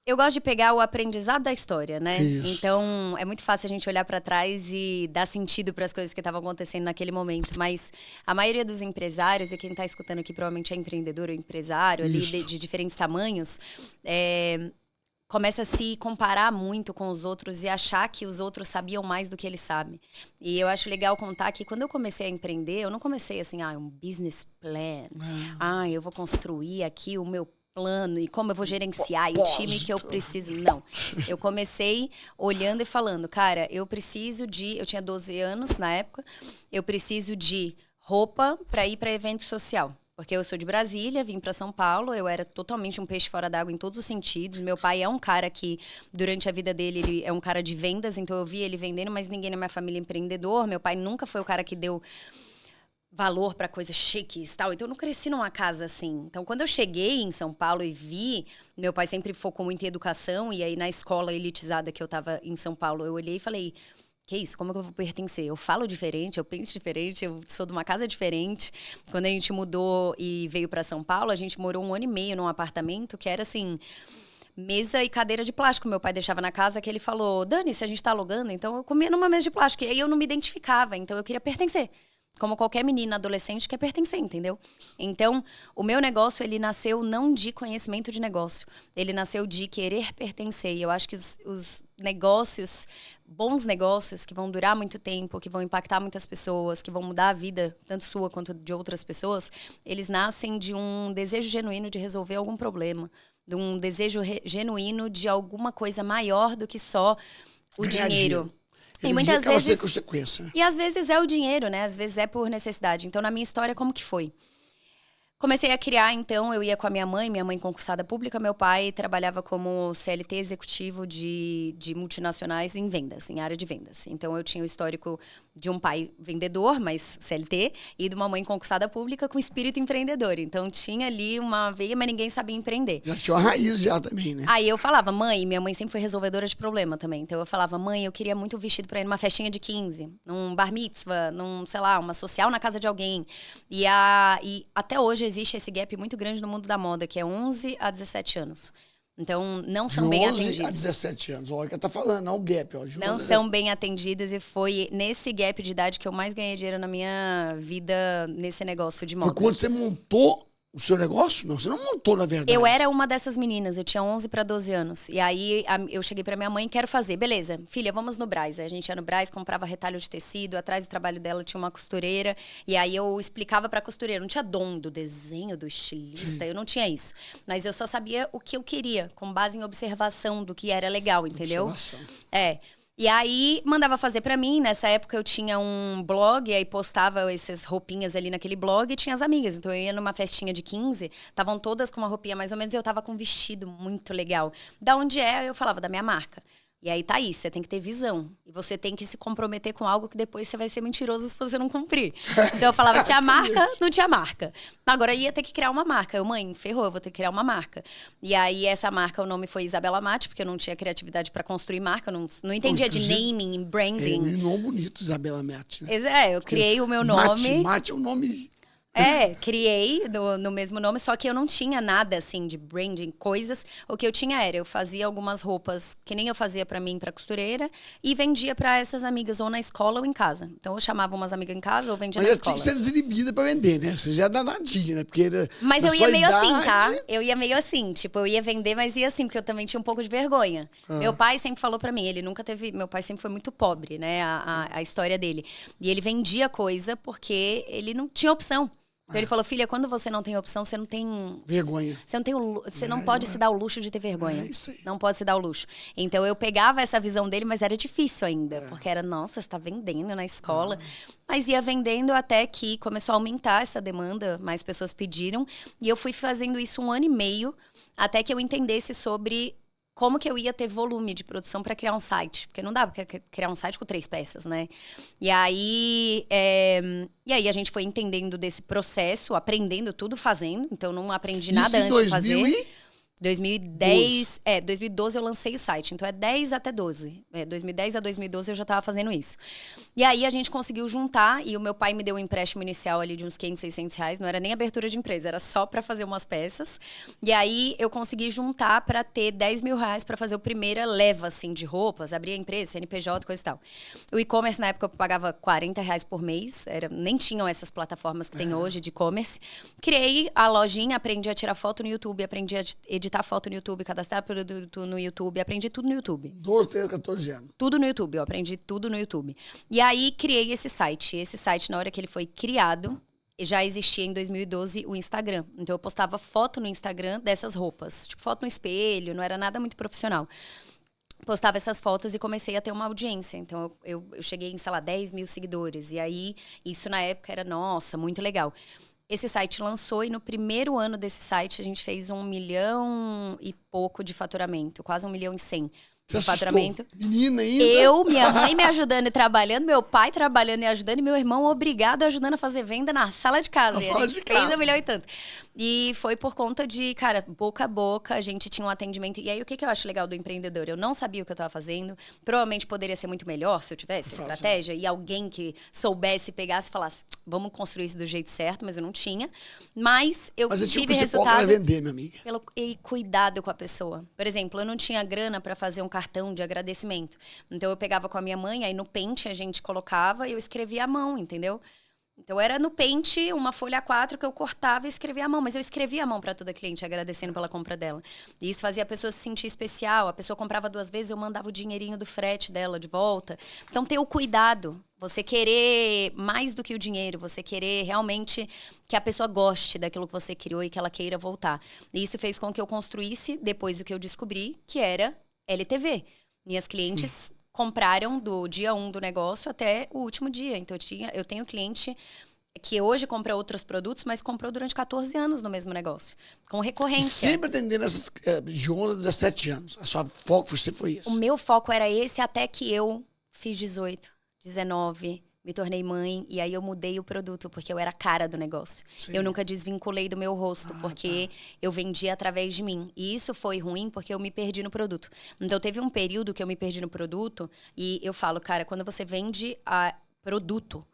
Eu gosto de pegar o aprendizado da história, né? Isso. Então, é muito fácil a gente olhar pra trás e dar sentido para as coisas que estavam acontecendo naquele momento. Mas a maioria dos empresários, e quem tá escutando aqui provavelmente é empreendedor ou empresário, ali de diferentes tamanhos, começa a se comparar muito com os outros e achar que os outros sabiam mais do que ele sabe. E eu acho legal contar que quando eu comecei a empreender, eu não comecei assim, um business plan. Eu vou construir aqui o meu plano e como eu vou gerenciar e o time que eu preciso. Não. Eu comecei olhando e falando, cara, eu tinha 12 anos na época, eu preciso de roupa para ir para evento social. Porque eu sou de Brasília, vim para São Paulo, eu era totalmente um peixe fora d'água em todos os sentidos. Meu pai é um cara que, durante a vida dele, ele é um cara de vendas, então eu vi ele vendendo, mas ninguém na minha família é empreendedor. Meu pai nunca foi o cara que deu valor para coisas chiques e tal. Então eu não cresci numa casa assim. Então quando eu cheguei em São Paulo e vi, meu pai sempre focou muito em educação, e aí na escola elitizada que eu tava em São Paulo, eu olhei e falei, que isso? Como é que eu vou pertencer? Eu falo diferente, eu penso diferente, eu sou de uma casa diferente. Quando a gente mudou e veio para São Paulo, a gente morou 1 ano e meio num apartamento que era assim, mesa e cadeira de plástico. Meu pai deixava na casa, que ele falou, Dani, se a gente tá alugando, então eu comia numa mesa de plástico. E aí eu não me identificava, então eu queria pertencer. Como qualquer menina adolescente quer pertencer, entendeu? Então, o meu negócio, ele nasceu não de conhecimento de negócio. Ele nasceu de querer pertencer. E eu acho que os negócios, bons negócios, que vão durar muito tempo, que vão impactar muitas pessoas, que vão mudar a vida, tanto sua quanto de outras pessoas, eles nascem de um desejo genuíno de resolver algum problema. De um desejo genuíno de alguma coisa maior do que só o dinheiro. E muitas vezes consequência. E às vezes é o dinheiro, né? Às vezes é por necessidade. Então, na minha história, como que foi? Comecei a criar, então, eu ia com a minha mãe concursada pública, meu pai trabalhava como CLT executivo de multinacionais em vendas, em área de vendas. Então, eu tinha o histórico de um pai vendedor, mas CLT, e de uma mãe concursada pública com espírito empreendedor. Então, tinha ali uma veia, mas ninguém sabia empreender. Já tinha uma raiz já também, né? Aí eu falava, minha mãe sempre foi resolvedora de problema também. Então eu falava, mãe, eu queria muito um vestido pra ir numa festinha de 15, num bar mitzvah, sei lá, uma social na casa de alguém. E até hoje existe esse gap muito grande no mundo da moda, que é 11 a 17 anos. Então, não são bem atendidos. De 11 a 17 anos. Olha o que tá falando, não o gap. Ó, não são bem atendidos, e foi nesse gap de idade que eu mais ganhei dinheiro na minha vida, nesse negócio de moda. Foi quando você montou o seu negócio? Não, você não montou, na verdade. Eu era uma dessas meninas, eu tinha 11 para 12 anos. E aí eu cheguei pra minha mãe, quero fazer. Beleza, filha, vamos no Brás. Aí a gente ia no Brás, comprava retalho de tecido, atrás do trabalho dela tinha uma costureira. E aí eu explicava pra costureira, não tinha dom do desenho, do estilista, eu não tinha isso. Mas eu só sabia o que eu queria, com base em observação do que era legal, entendeu? Observação. E aí, mandava fazer pra mim. Nessa época, eu tinha um blog, e aí postava essas roupinhas ali naquele blog, e tinha as amigas. Então, eu ia numa festinha de 15, estavam todas com uma roupinha mais ou menos, e eu tava com um vestido muito legal. Da onde é? Eu falava, da minha marca. E aí tá isso, você tem que ter visão. E você tem que se comprometer com algo que depois você vai ser mentiroso se você não cumprir. Então eu falava, tinha marca, não tinha marca. Agora eu ia ter que criar uma marca. Eu, mãe, ferrou, eu vou ter que criar uma marca. E aí essa marca, o nome foi Isabela Mate, porque eu não tinha criatividade pra construir marca, eu não entendia de naming, branding. É um nome bonito, Isabela Mate. Né? Eu criei o meu nome. Mate é um nome... Criei no mesmo nome, só que eu não tinha nada, assim, de branding, coisas. O que eu tinha eu fazia algumas roupas que nem eu fazia pra mim, pra costureira, e vendia pra essas amigas, ou na escola ou em casa. Então, eu chamava umas amigas em casa ou vendia na escola. Mas tinha que ser desinibida pra vender, né? Você já é danadinha, né? Porque mas eu ia meio assim, tá? Eu ia meio assim, tipo, eu ia vender, mas ia assim, porque eu também tinha um pouco de vergonha. Meu pai sempre falou pra mim, ele nunca teve... Meu pai sempre foi muito pobre, né? A história dele. E ele vendia coisa porque ele não tinha opção. Então ele falou, filha, quando você não tem opção, você não tem... Vergonha. Você não pode se dar o luxo de ter vergonha. É isso aí. Não pode se dar o luxo. Então eu pegava essa visão dele, mas era difícil ainda. Porque era, nossa, você tá vendendo na escola. Mas ia vendendo até que começou a aumentar essa demanda, mais pessoas pediram. E eu fui fazendo isso 1 ano e meio, até que eu entendesse sobre... como que eu ia ter volume de produção para criar um site. Porque não dava pra criar um site com 3 peças, né? E aí a gente foi entendendo desse processo, aprendendo tudo fazendo. Então, não aprendi nada antes de fazer. 2012 eu lancei o site, então é 10 até 12. 2010 a 2012 eu já tava fazendo isso. E aí a gente conseguiu juntar, e o meu pai me deu um empréstimo inicial ali de uns 500, 600 reais, não era nem abertura de empresa, era só pra fazer umas peças. E aí eu consegui juntar pra ter 10 mil reais pra fazer a primeira leva, assim, de roupas, abrir a empresa, CNPJ, coisa e tal. O e-commerce na época eu pagava 40 reais por mês, nem tinham essas plataformas que tem hoje de e-commerce. Criei a lojinha, aprendi a tirar foto no YouTube, aprendi a editar foto no YouTube, cadastrar produto no YouTube, aprendi tudo no YouTube. 12, 13, 14 anos. Tudo no YouTube, eu aprendi tudo no YouTube. E aí criei esse site. Esse site, na hora que ele foi criado, já existia em 2012 o Instagram. Então eu postava foto no Instagram dessas roupas. Tipo, foto no espelho, não era nada muito profissional. Postava essas fotos e comecei a ter uma audiência. Então eu cheguei em, sei lá, 10 mil seguidores. E aí, isso na época era, nossa, muito legal. Esse site lançou e no primeiro ano desse site a gente fez 1 milhão e pouco de faturamento, quase 1 milhão e 100 de faturamento. Menina ainda? Eu, minha mãe me ajudando e trabalhando, meu pai trabalhando e ajudando, e meu irmão obrigado ajudando a fazer venda na sala de casa. Na sala de casa. Fez 1 milhão e tanto. E foi por conta de, cara, boca a boca, a gente tinha um atendimento. E aí, o que eu acho legal do empreendedor? Eu não sabia o que eu estava fazendo. Provavelmente poderia ser muito melhor se eu tivesse estratégia e alguém que soubesse, pegasse e falasse, vamos construir isso do jeito certo, mas eu não tinha. Mas eu tive resultado vender, minha amiga. E cuidado com a pessoa. Por exemplo, eu não tinha grana para fazer um cartão de agradecimento. Então, eu pegava com a minha mãe, aí no pente a gente colocava e eu escrevia à mão, entendeu? Então, era no pente, uma folha A4 que eu cortava e escrevia à mão. Mas eu escrevia à mão para toda cliente, agradecendo pela compra dela. E isso fazia a pessoa se sentir especial. A pessoa comprava 2 vezes, eu mandava o dinheirinho do frete dela de volta. Então, ter o cuidado. Você querer mais do que o dinheiro. Você querer realmente que a pessoa goste daquilo que você criou e que ela queira voltar. E isso fez com que eu construísse, depois do que eu descobri, que era LTV. Minhas clientes compraram do dia 1 do negócio até o último dia. Então, eu tenho cliente que hoje compra outros produtos, mas comprou durante 14 anos no mesmo negócio, com recorrência. E sempre atendendo essas de 11 a 17 anos. A sua foco sempre foi esse. O meu foco era esse até que eu fiz 18, 19, me tornei mãe, e aí eu mudei o produto, porque eu era a cara do negócio. Sim. Eu nunca desvinculei do meu rosto, porque eu vendia através de mim. E isso foi ruim, porque eu me perdi no produto. Então, teve um período que eu me perdi no produto, e eu falo, cara, quando você vende a produto,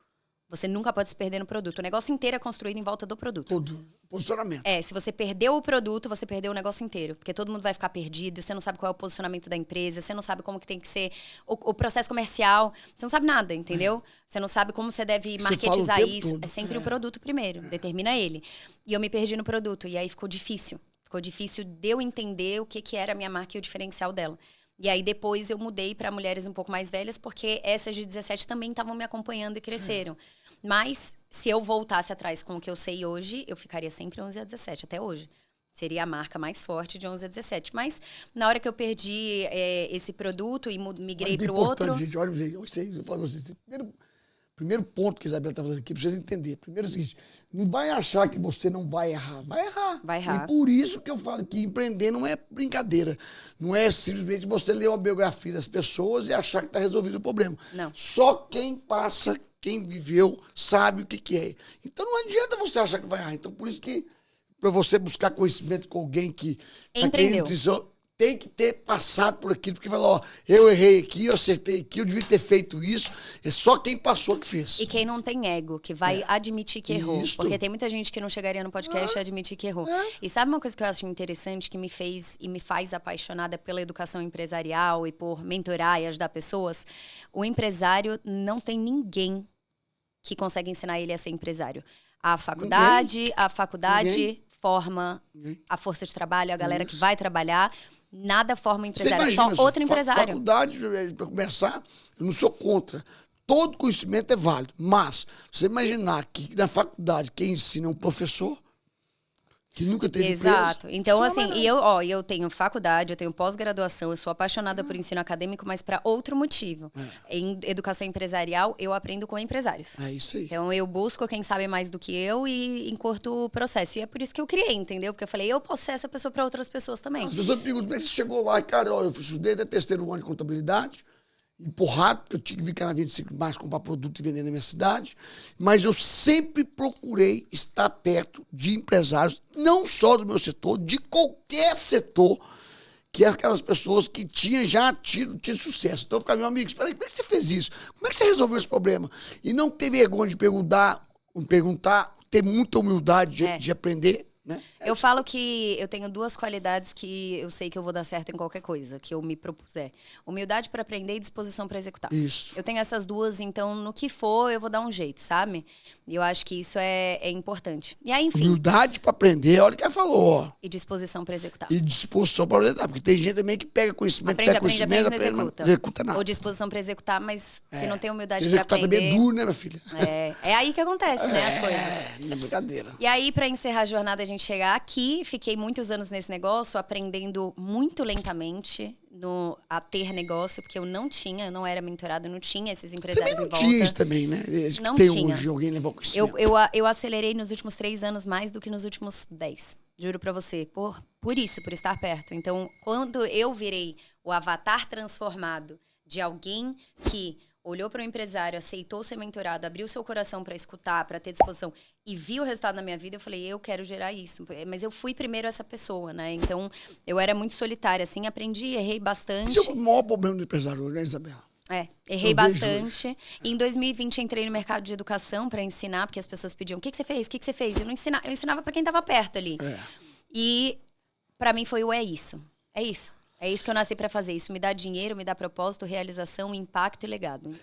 você nunca pode se perder no produto. O negócio inteiro é construído em volta do produto. Tudo. Posicionamento. Se você perdeu o produto, você perdeu o negócio inteiro. Porque todo mundo vai ficar perdido, você não sabe qual é o posicionamento da empresa, você não sabe como que tem que ser o processo comercial. Você não sabe nada, entendeu? Você não sabe como você deve marketizar isso. Todo. É sempre o produto primeiro, determina ele. E eu me perdi no produto, e aí ficou difícil. Ficou difícil de eu entender o que era a minha marca e o diferencial dela. E aí depois eu mudei para mulheres um pouco mais velhas, porque essas de 17 também estavam me acompanhando e cresceram. Mas se eu voltasse atrás com o que eu sei hoje, eu ficaria sempre 11 a 17, até hoje. Seria a marca mais forte de 11 a 17. Mas na hora que eu perdi esse produto e migrei para o outro... Gente, olha, eu falo assim, primeiro ponto que a Isabela está falando aqui, para vocês entenderem. Primeiro é o seguinte, não vai achar que você não vai errar. Vai errar. Vai errar. E por isso que eu falo que empreender não é brincadeira. Não é simplesmente você ler uma biografia das pessoas e achar que está resolvido o problema. Não. Só quem passa, quem viveu, sabe o que é. Então não adianta você achar que vai errar. Então por isso que, para você buscar conhecimento com alguém que empreendeu, tem que ter passado por aquilo, porque vai lá, ó, eu errei aqui, eu acertei aqui, eu devia ter feito isso. É só quem passou que fez. E quem não tem ego, que vai admitir que errou. Isso. Porque tem muita gente que não chegaria no podcast e admitir que errou. E sabe uma coisa que eu acho interessante, que me fez e me faz apaixonada pela educação empresarial e por mentorar e ajudar pessoas? O empresário não tem ninguém que consegue ensinar ele a ser empresário. A faculdade forma a força de trabalho, a galera que vai trabalhar. Nada forma empresário, só outro empresário. Faculdade, para começar, eu não sou contra. Todo conhecimento é válido. Mas, você imaginar que na faculdade quem ensina é um professor que nunca teve Exato. empresa, Então, assim, eu tenho faculdade, eu tenho pós-graduação, eu sou apaixonada por ensino acadêmico, mas para outro motivo. Em educação empresarial, eu aprendo com empresários. É isso aí. Então, eu busco quem sabe mais do que eu e encurto o processo. E é por isso que eu criei, entendeu? Porque eu falei, eu posso ser essa pessoa para outras pessoas também. As pessoas me perguntam, como é que você chegou lá? Cara, eu estudei até terceiro ano de contabilidade empurrado, porque eu tinha que ficar na 25 de março, comprar produto e vender na minha cidade. Mas eu sempre procurei estar perto de empresários, não só do meu setor, de qualquer setor, que é aquelas pessoas que já tido sucesso. Então eu ficava, meu amigo, espera aí, como é que você fez isso? Como é que você resolveu esse problema? E não ter vergonha de perguntar, ter muita humildade de aprender. Né? Eu falo que eu tenho 2 qualidades que eu sei que eu vou dar certo em qualquer coisa que eu me propuser. Humildade para aprender e disposição para executar. Isso. Eu tenho essas 2, então no que for eu vou dar um jeito, sabe? E eu acho que isso é importante. E aí, enfim. Humildade para aprender, olha o que ela falou. Ó. E disposição para executar. E disposição para executar, porque tem gente também que pega conhecimento, Aprende, não executa nada. Ou disposição para executar, mas se não tem humildade para executar aprender... também é duro, né, minha filha? É aí que acontece, né, as coisas. Não é brincadeira. E aí, para encerrar a jornada, a gente chegar aqui, fiquei muitos anos nesse negócio, aprendendo muito lentamente a ter negócio, porque eu não era mentorada, eu não tinha esses empresários também em volta. Tinha isso também, né? Não tem tinha. Hoje, alguém levou conhecimento. Eu acelerei nos últimos 3 anos mais do que nos últimos 10. Juro pra você. Por estar perto. Então, quando eu virei o avatar transformado de alguém que olhou para o empresário, aceitou ser mentorado, abriu seu coração para escutar, para ter disposição e viu o resultado na minha vida, eu falei, eu quero gerar isso. Mas eu fui primeiro essa pessoa, né? Então, eu era muito solitária, assim, aprendi, errei bastante. Esse é o maior problema do empresário hoje, né, Isabela? Errei bastante. E em 2020 entrei no mercado de educação para ensinar, porque as pessoas pediam, o que você fez? O que você fez? Eu ensinava para quem estava perto ali. E para mim foi é isso. É isso. É isso que eu nasci para fazer. Isso me dá dinheiro, me dá propósito, realização, impacto e legado.